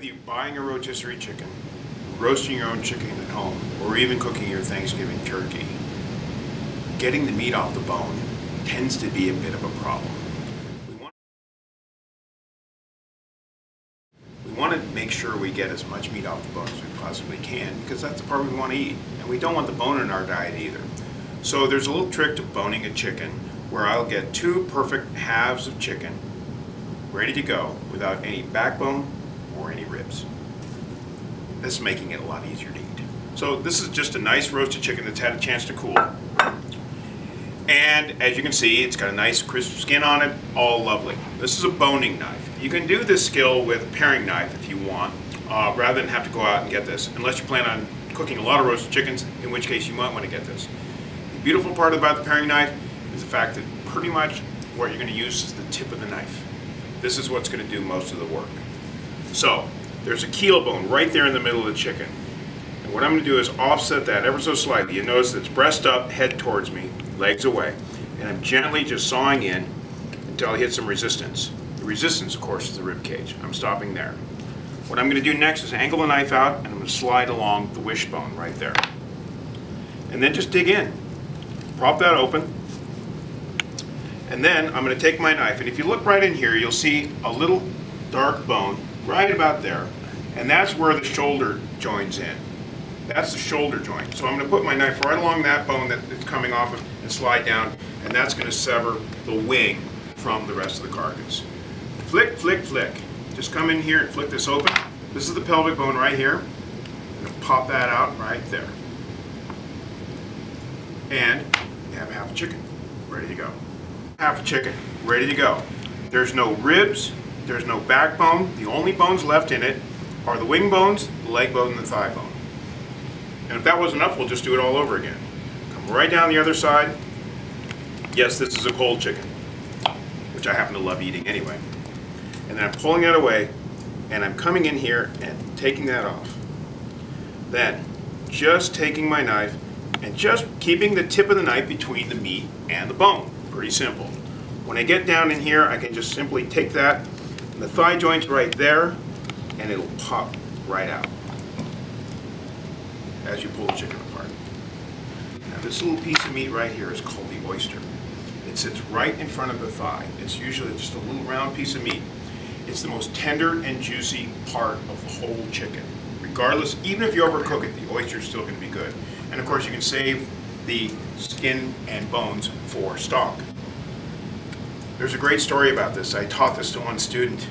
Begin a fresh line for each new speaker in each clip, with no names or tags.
Whether you're buying a rotisserie chicken, roasting your own chicken at home, or even cooking your Thanksgiving turkey, getting the meat off the bone tends to be a bit of a problem. We want to make sure we get as much meat off the bone as we possibly can, because that's the part we want to eat, and we don't want the bone in our diet either. So there's a little trick to boning a chicken where I'll get two perfect halves of chicken ready to go without any backbone or any ribs. This is making it a lot easier to eat. So this is just a nice roasted chicken that's had a chance to cool. And as you can see, it's got a nice crisp skin on it, all lovely. This is a boning knife. You can do this skill with a paring knife if you want, rather than have to go out and get this, unless you plan on cooking a lot of roasted chickens, in which case you might want to get this. The beautiful part about the paring knife is the fact that pretty much what you're going to use is the tip of the knife. This is what's going to do most of the work. So there's a keel bone right there in the middle of the chicken. And what I'm going to do is offset that ever so slightly. You notice it's breast up, head towards me, legs away. And I'm gently just sawing in until I hit some resistance. The resistance, of course, is the rib cage. I'm stopping there. What I'm going to do next is angle the knife out, and I'm going to slide along the wishbone right there. And then just dig in. Prop that open. And then I'm going to take my knife, and if you look right in here, you'll see a little dark bone right about there. And that's where the shoulder joins in. That's the shoulder joint. So I'm going to put my knife right along that bone that it's coming off of and slide down, and that's going to sever the wing from the rest of the carcass. Flick, flick, flick. Just come in here and flick this open. This is the pelvic bone right here. I'm going to pop that out right there. And you have half a chicken ready to go. Half a chicken ready to go. There's no ribs, there's no backbone. The only bones left in it are the wing bones, the leg bone, and the thigh bone. And if that wasn't enough, we'll just do it all over again. Come right down the other side. Yes, this is a cold chicken, which I happen to love eating anyway. And then I'm pulling it away, and I'm coming in here and taking that off. Then, just taking my knife and just keeping the tip of the knife between the meat and the bone. Pretty simple. When I get down in here, I can just simply take that, and the thigh joint's right there, and it'll pop right out as you pull the chicken apart. Now this little piece of meat right here is called the oyster. It sits right in front of the thigh. It's usually just a little round piece of meat. It's the most tender and juicy part of the whole chicken. Regardless, even if you overcook it, the oyster is still going to be good. And of course you can save the skin and bones for stock. There's a great story about this. I taught this to one student,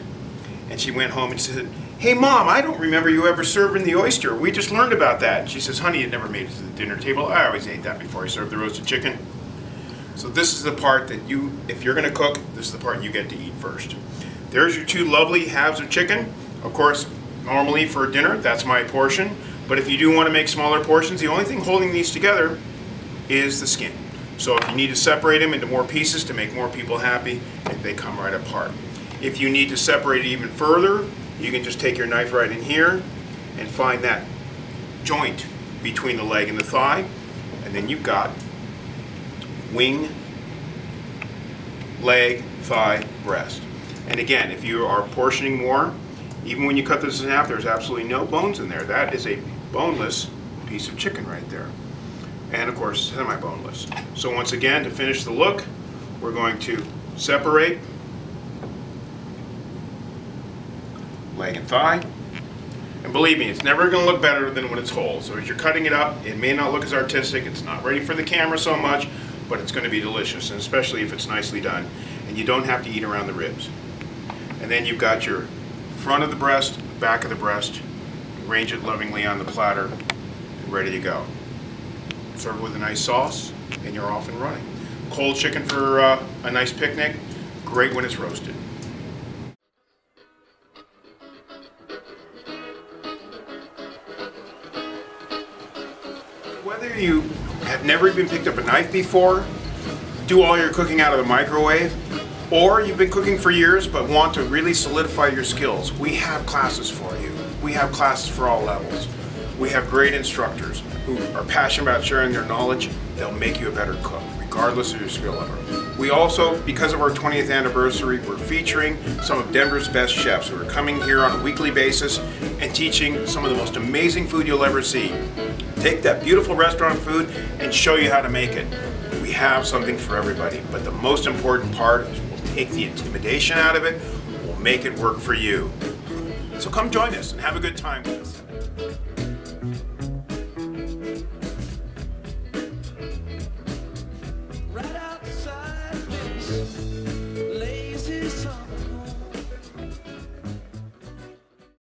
and she went home and said, "Hey Mom, I don't remember you ever serving the oyster. We just learned about that." And she says, "Honey, it never made it to the dinner table. I always ate that before I served the roasted chicken." So this is the part that you, if you're going to cook, this is the part you get to eat first. There's your two lovely halves of chicken. Of course, normally for dinner, that's my portion. But if you do want to make smaller portions, the only thing holding these together is the skin. So if you need to separate them into more pieces to make more people happy, they come right apart. If you need to separate it even further, you can just take your knife right in here and find that joint between the leg and the thigh, and then you've got wing, leg, thigh, breast. And again, if you are portioning more, even when you cut this in half, there's absolutely no bones in there. That is a boneless piece of chicken right there. And of course, semi-boneless. So once again, to finish the look, we're going to separate leg and thigh. And believe me, it's never going to look better than when it's whole. So as you're cutting it up, it may not look as artistic, it's not ready for the camera so much, but it's going to be delicious, and especially if it's nicely done. And you don't have to eat around the ribs. And then you've got your front of the breast, back of the breast, arrange it lovingly on the platter, and ready to go. Serve it with a nice sauce, and you're off and running. Cold chicken for a nice picnic, great when it's roasted. Whether you have never even picked up a knife before, do all your cooking out of the microwave, or you've been cooking for years but want to really solidify your skills, we have classes for you. We have classes for all levels. We have great instructors who are passionate about sharing their knowledge. They'll make you a better cook, regardless of your skill level. We also, because of our 20th anniversary, we're featuring some of Denver's best chefs who are coming here on a weekly basis and teaching some of the most amazing food you'll ever see. Take that beautiful restaurant food and show you how to make it. We have something for everybody, but the most important part is we'll take the intimidation out of it, we'll make it work for you. So come join us and have a good time with us.